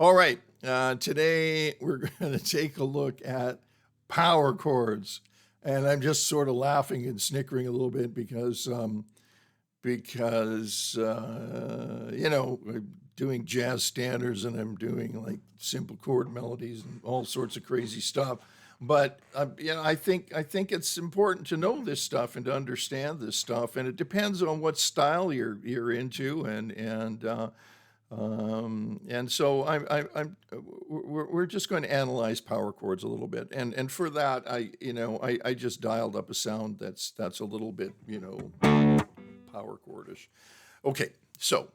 All right. Today we're going to take a look at power chords, and I'm just sort of laughing and snickering a little bit because I'm doing jazz standards and I'm doing like simple chord melodies and all sorts of crazy stuff. But I think it's important to know this stuff and to understand this stuff, and it depends on what style you're into, and so we're just going to analyze power chords a little bit, and for that I just dialed up a sound that's a little bit power chordish. Okay, so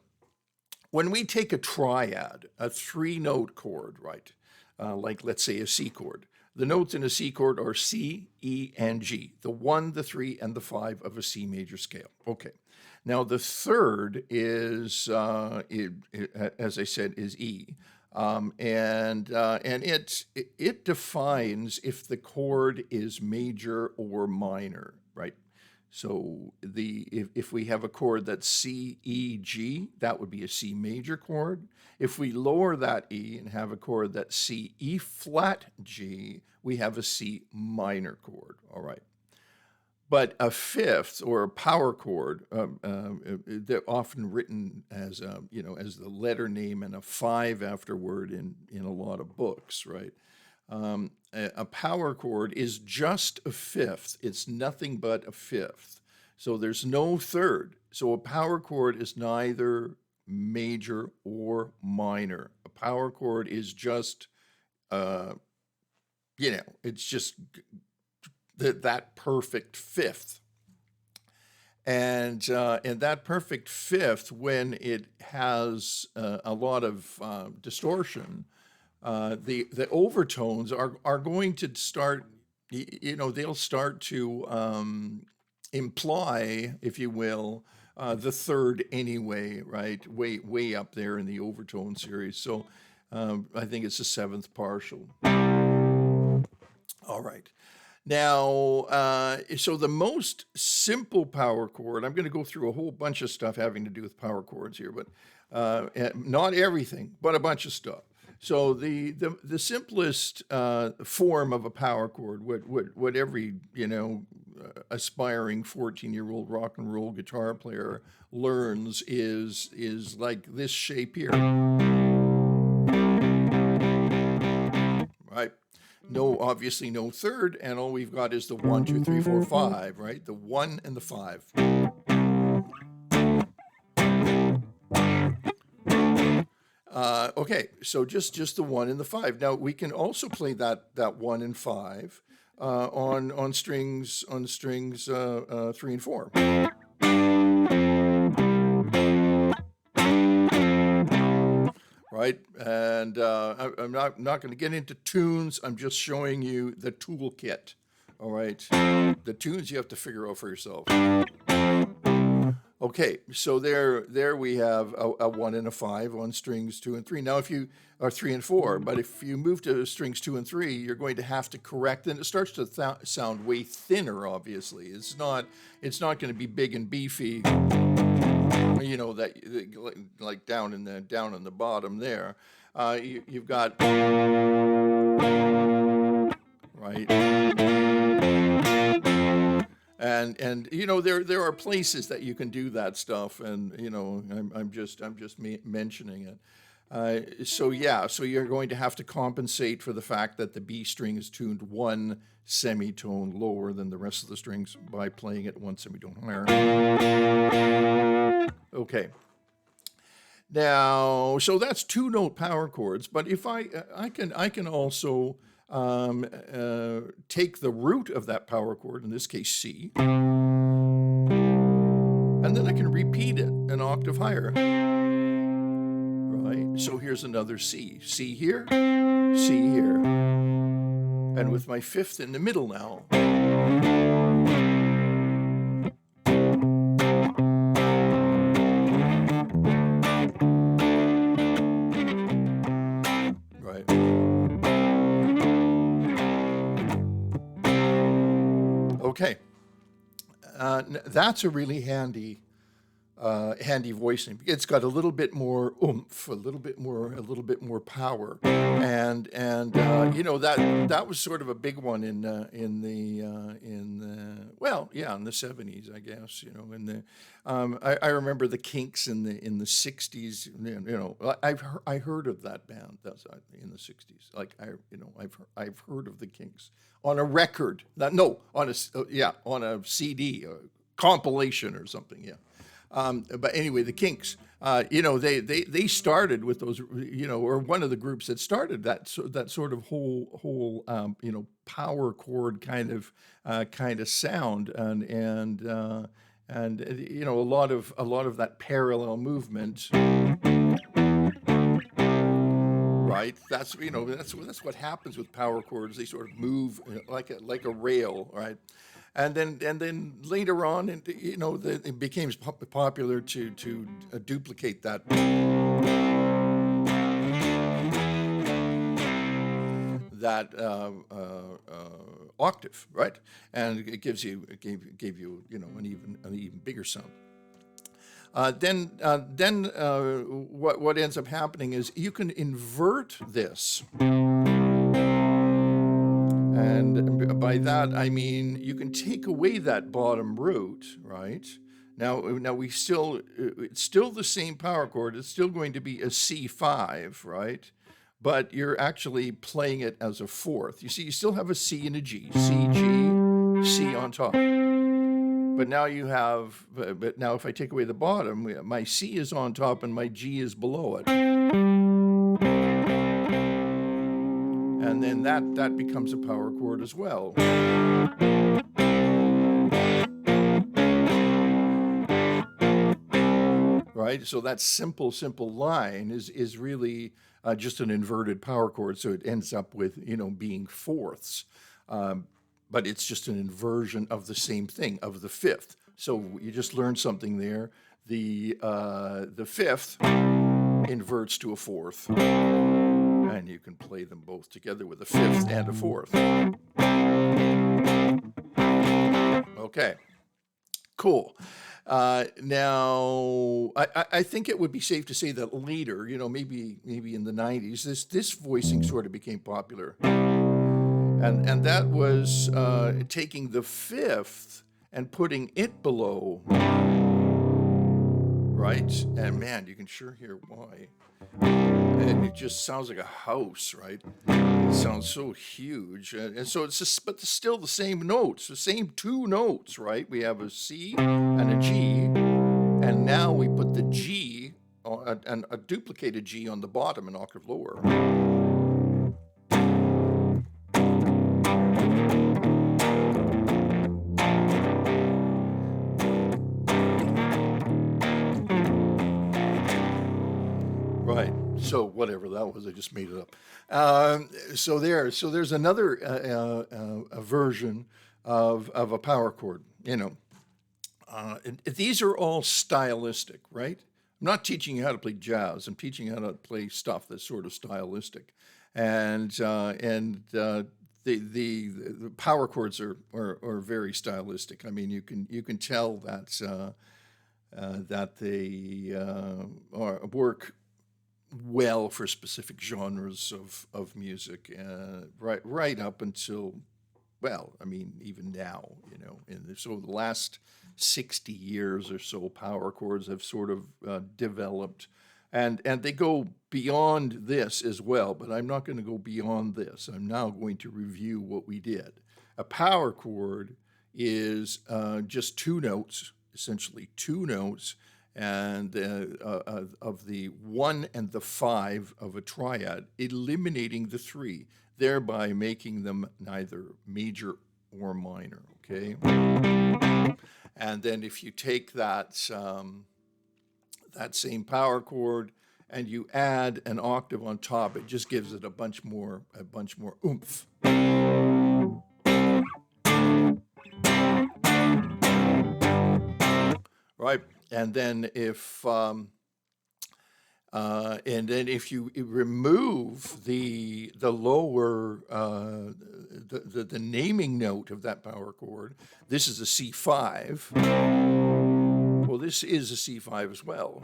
when we take a triad, a three-note chord, right? Like let's say a C chord. The notes in a C chord are C, E, and G. The 1, the 3, and the 5 of a C major scale. Okay. Now the third is, as I said, is E, and it defines if the chord is major or minor, right? So if we have a chord that's C, E, G, that would be a C major chord. If we lower that E and have a chord that's C, E flat, G, we have a C minor chord, all right? But a fifth or a power chord, they're often written as as the letter name and a 5 afterward in a lot of books, right? A power chord is just a fifth. It's nothing but a fifth. So there's no third. So a power chord is neither major or minor. A power chord is just, it's just that perfect fifth. And that perfect fifth, when it has a lot of distortion, the overtones are going to start, they'll start to imply, if you will, the third anyway, right? Way up there in the overtone series. So I think it's the seventh partial. All right. Now, so the most simple power chord, I'm going to go through a whole bunch of stuff having to do with power chords here, but not everything, but a bunch of stuff. So the simplest form of a power chord, what every aspiring 14-year-old rock and roll guitar player learns is like this shape here, right? No, obviously no third, and all we've got is the 1, 2, 3, 4, 5, right? The 1 and the 5. Okay, so just the 1 and the 5. Now we can also play that 1 and 5 on strings 3 and 4. Right, and I'm not going to get into tunes. I'm just showing you the toolkit. All right, the tunes you have to figure out for yourself. Okay, so there we have a 1 and a 5 on strings 2 and 3. Now if you are 3 and 4, but if you move to strings 2 and 3, you're going to have to correct, and it starts to sound way thinner. Obviously, it's not going to be big and beefy. That like down in the bottom there, you've got right, and there are places that you can do that stuff, and I'm just mentioning it. So you're going to have to compensate for the fact that the B string is tuned one semitone lower than the rest of the strings by playing it one semitone higher. Okay. Now, so that's 2-note power chords, but if I can also take the root of that power chord, in this case C, and then I can repeat it an octave higher. Right? So here's another C. C here, C here. And with my fifth in the middle now. Right. Okay. That's a really handy handy voicing. It's got a little bit more oomph, a little bit more power, and you know that was sort of a big one in the '70s, I guess. You know, I remember the Kinks in the '60s. You know, I heard of that band. That's in the '60s. Like I've heard of the Kinks on a record. No, on on a CD, a compilation or something. Yeah. But anyway, the Kinks, you know, they started with those, you know, or one of the groups that started that sort of whole you know, power chord kind of sound, and you know, a lot of that parallel movement. Right, that's you know that's what happens with power chords. They sort of move like a rail, right? And then later on, and you know, it became popular to duplicate that octave, right? And it gave you you know an even bigger sound. What ends up happening is you can invert this. And by that, I mean, you can take away that bottom root, right? Now it's still the same power chord. It's still going to be a C5, right? But you're actually playing it as a fourth. You see, you still have a C and a G, C, G, C on top. But now but now if I take away the bottom, my C is on top and my G is below it. And then that becomes a power chord as well. Right? So that simple line is really just an inverted power chord. So it ends up with, you know, being fourths. But it's just an inversion of the same thing, of the fifth. So you just learned something there. The fifth inverts to a fourth. And you can play them both together with a fifth and a fourth. Okay, cool. Now, I think it would be safe to say that later, you know, maybe in the '90s, this voicing sort of became popular, and that was taking the fifth and putting it below, right? And man, you can sure hear why. It just sounds like a house, right? It sounds so huge, and so it's just, but it's still the same notes, the same two notes, right? We have a C and a G, and now we put the G and a duplicated G on the bottom, an octave lower. Right. So whatever that was, I just made it up. So there's another a version of a power chord. You know, these are all stylistic, right? I'm not teaching you how to play jazz. I'm teaching you how to play stuff that's sort of stylistic, and the power chords are very stylistic. I mean, you can tell that they work well for specific genres of music, right up until, well, I mean, even now, you know, so the last 60 years or so, power chords have sort of developed, and they go beyond this as well, but I'm not going to go beyond this. I'm now going to review what we did. A power chord is just two notes, essentially two notes, and of the 1 and the 5 of a triad, eliminating the 3, thereby making them neither major or minor, okay? And then if you take that same power chord and you add an octave on top, it just gives it a bunch more oomph. Right? And then if you remove the lower the naming note of that power chord, this is a C5. Well, Well, this is a C5 as well,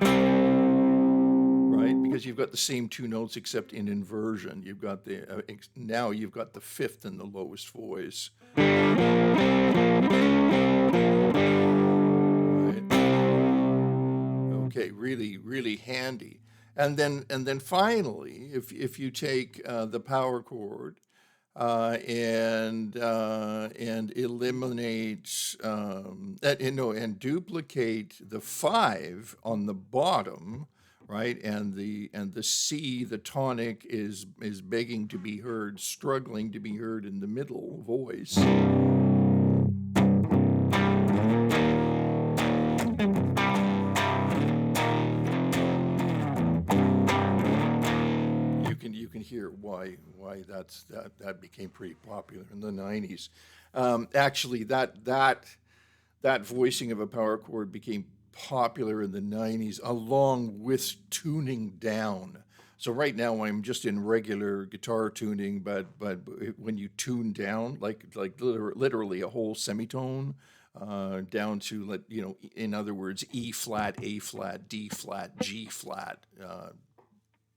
right? Because you've got the same two notes except in inversion. You've got the now you've got the fifth in the lowest voice. Right? Okay, really, really handy. And then finally, if you take the power chord and eliminate and duplicate the 5 on the bottom, right? And the C, the tonic, is begging to be heard, struggling to be heard in the middle voice. You can hear why that became pretty popular in the 90s. Actually, that voicing of a power chord became popular in the 90s along with tuning down. So right now I'm just in regular guitar tuning, but when you tune down, like literally a whole semitone, down to, in other words, E flat, A flat, D flat, G flat,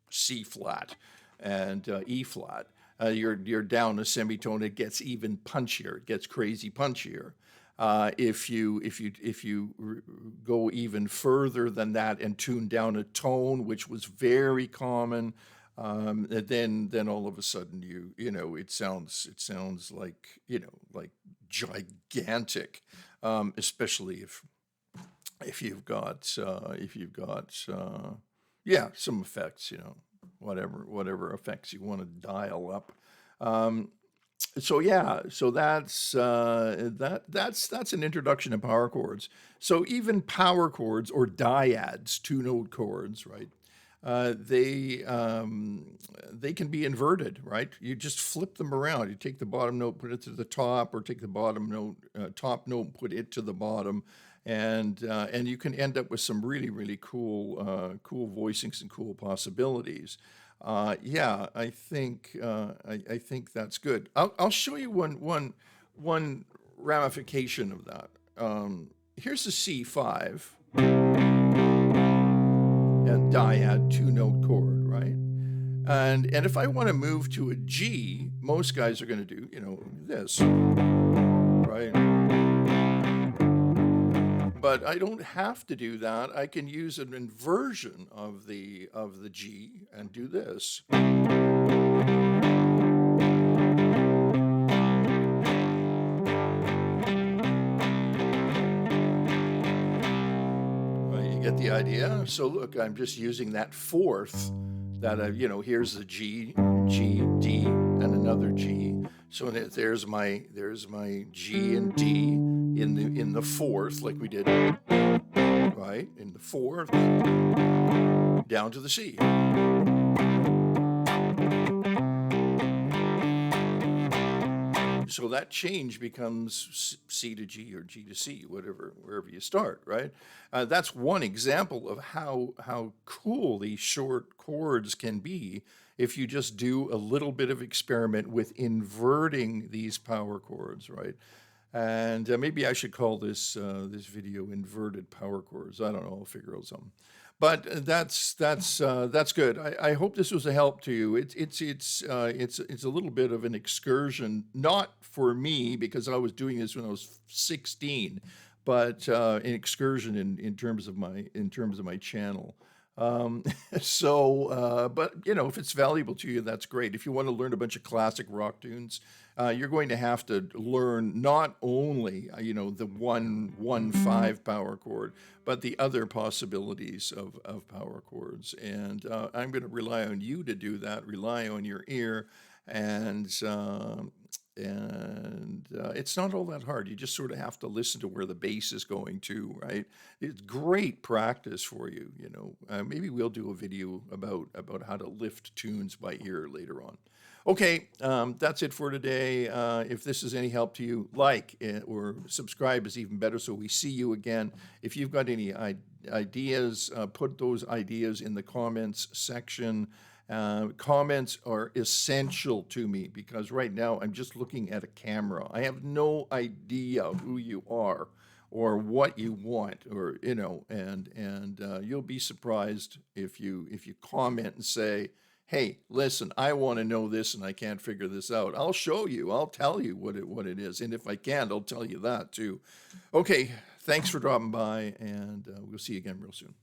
C flat, and E flat. You're down a semitone. It gets even punchier. It gets crazy punchier. If you go even further than that and tune down a tone, which was very common, then all of a sudden it sounds like like gigantic, especially if you've got yeah, some effects, whatever effects you want to dial up. So yeah, so that's an introduction to power chords. So even power chords or dyads, two-note chords, right? They can be inverted, right? You just flip them around. You take the bottom note, put it to the top, or take the bottom note, top note, put it to the bottom, and you can end up with some really cool voicings and cool possibilities. Yeah, I think that's good. I'll show you one ramification of that. Here's a C5 and dyad two-note chord, right? And if I want to move to a G, most guys are going to do this, right? But I don't have to do that. I can use an inversion of the G and do this. You get the idea? So look, I'm just using that fourth that here's the G, D, and another G. So there's my G and D in the fourth, like we did, right? In the fourth, down to the C. So that change becomes C to G or G to C, wherever you start, right? That's one example of how cool these short chords can be if you just do a little bit of experiment with inverting these power chords, right? And maybe I should call this video "Inverted Power Chords." I don't know. I'll figure out something. But that's good. I hope this was a help to you. It's a little bit of an excursion, not for me because I was doing this when I was 16, but an excursion in terms of my channel. But if it's valuable to you, that's great. If you want to learn a bunch of classic rock tunes, you're going to have to learn not only the 1-1-5 power chord, but the other possibilities of power chords. And I'm going to rely on you to do that. Rely on your ear, and it's not all that hard. You just sort of have to listen to where the bass is going to, right? It's great practice for you. Maybe we'll do a video about how to lift tunes by ear later on. Okay, that's it for today. If this is any help to you, like or subscribe is even better so we see you again. If you've got any ideas, put those ideas in the comments section. Comments are essential to me because right now I'm just looking at a camera. I have no idea who you are or what you want, or and you'll be surprised if you comment and say, hey, listen, I want to know this and I can't figure this out. I'll show you. I'll tell you what it is, and if I can't, I'll tell you that too. Okay, thanks for dropping by, and we'll see you again real soon.